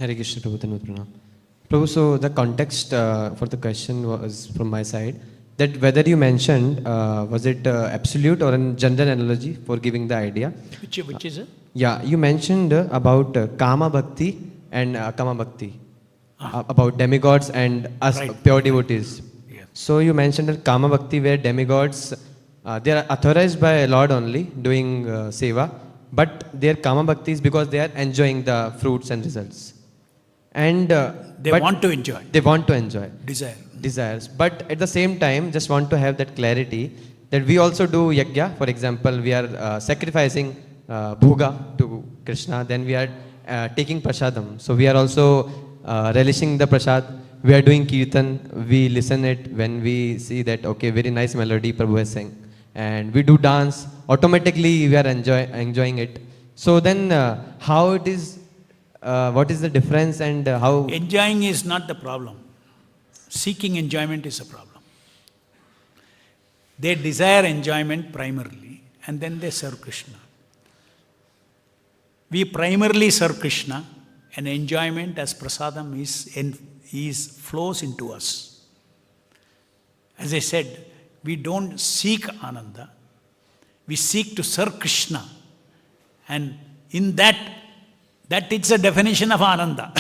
Hare Krishna, Prabhu, Tanvat Pranam. Prabhu, so the context for the question was from my side, that whether you mentioned, was it absolute or a general analogy for giving the idea? Which is it? Yeah, you mentioned about Kama Bhakti and Kama Bhakti, about demigods and us Right. pure devotees. Yeah. So you mentioned that Kama Bhakti where demigods, they are authorized by Lord only doing seva, but their Kama Bhakti is because they are enjoying the fruits and results. And They want to enjoy. They want to enjoy. Desires. But at the same time, just want to have that clarity that we also do yajna. For example, we are sacrificing bhoga to Krishna, then we are taking prasadam. So we are also relishing the prasad. We are doing kirtan. We listen it when we see that, okay, very nice melody Prabhu has sang. And we do dance. Automatically, we are enjoying it. So then, how it is, what is the difference and how? Enjoying is not the problem. Seeking enjoyment is a problem. They desire enjoyment primarily, and then they serve Krishna. We primarily serve Krishna, and enjoyment as prasadam flows into us. As I said, we don't seek Ananda. We seek to serve Krishna. And in that is a definition of Ananda.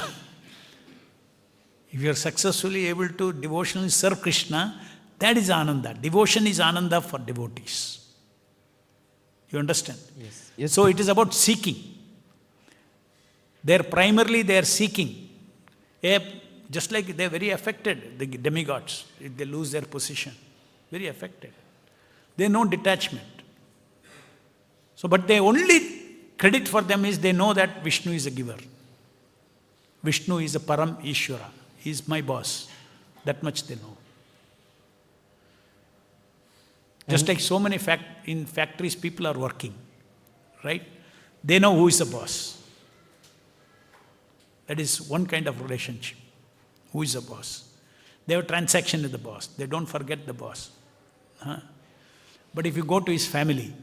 If you are successfully able to devotionally serve Krishna, that is Ananda. Devotion is Ananda for devotees. You understand? Yes. So it is about seeking. Primarily they are seeking. Just like they are very affected, the demigods, if they lose their position. Very affected. They know detachment. So, but the only credit for them is they know that Vishnu is a giver. Vishnu is a Param Ishvara. He is my boss. That much they know. Just like so many in factories people are working, right? They know who is the boss. That is one kind of relationship. Who is the boss? They have a transaction with the boss. They don't forget the boss. But if you go to his family,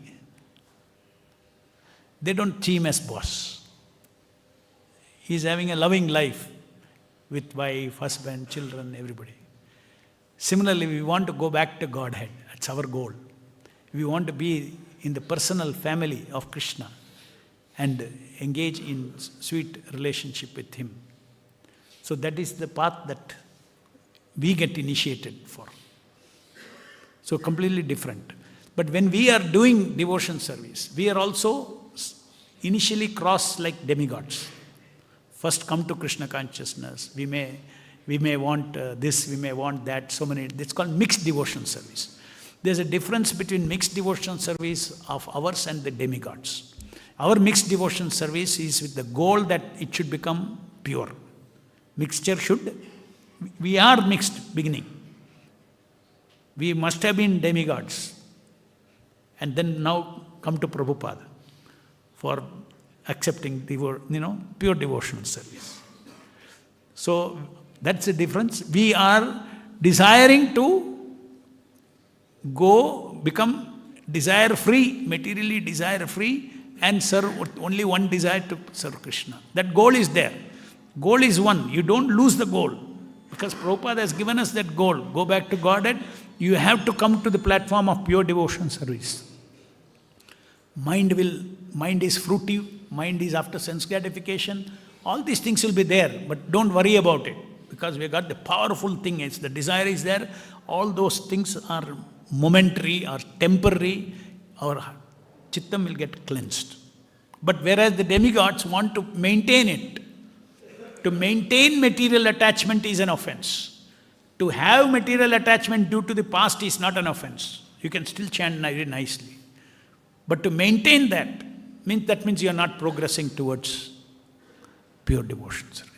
they don't see him as boss. He is having a loving life with wife, husband, children, everybody. Similarly, we want to go back to Godhead. That's our goal. We want to be in the personal family of Krishna and engage in sweet relationship with him. So that is the path that we get initiated for. So completely different. But when we are doing devotion service, we are also initially cross like demigods. First come to Krishna consciousness. We may want this, we may want that, so many. It's called mixed devotion service. There's a difference between mixed devotion service of ours and the demigods. Our mixed devotion service is with the goal that it should become pure. We are mixed beginning. We must have been demigods. And then now come to Prabhupada for accepting pure devotional service. So that's the difference. We are desiring to become desire-free, materially desire-free, and serve with only one desire to serve Krishna. That goal is there. Goal is one. You don't lose the goal. Because Prabhupada has given us that goal. Go back to Godhead. You have to come to the platform of pure devotion service. Mind is fruitive, mind is after sense gratification. All these things will be there, but don't worry about it. Because we got the powerful thing, the desire is there. All those things are momentary or temporary. Our chittam will get cleansed. But whereas the demigods want to maintain it. To maintain material attachment is an offense. To have material attachment due to the past is not an offense. You can still chant very nicely. But to maintain that means you are not progressing towards pure devotion service.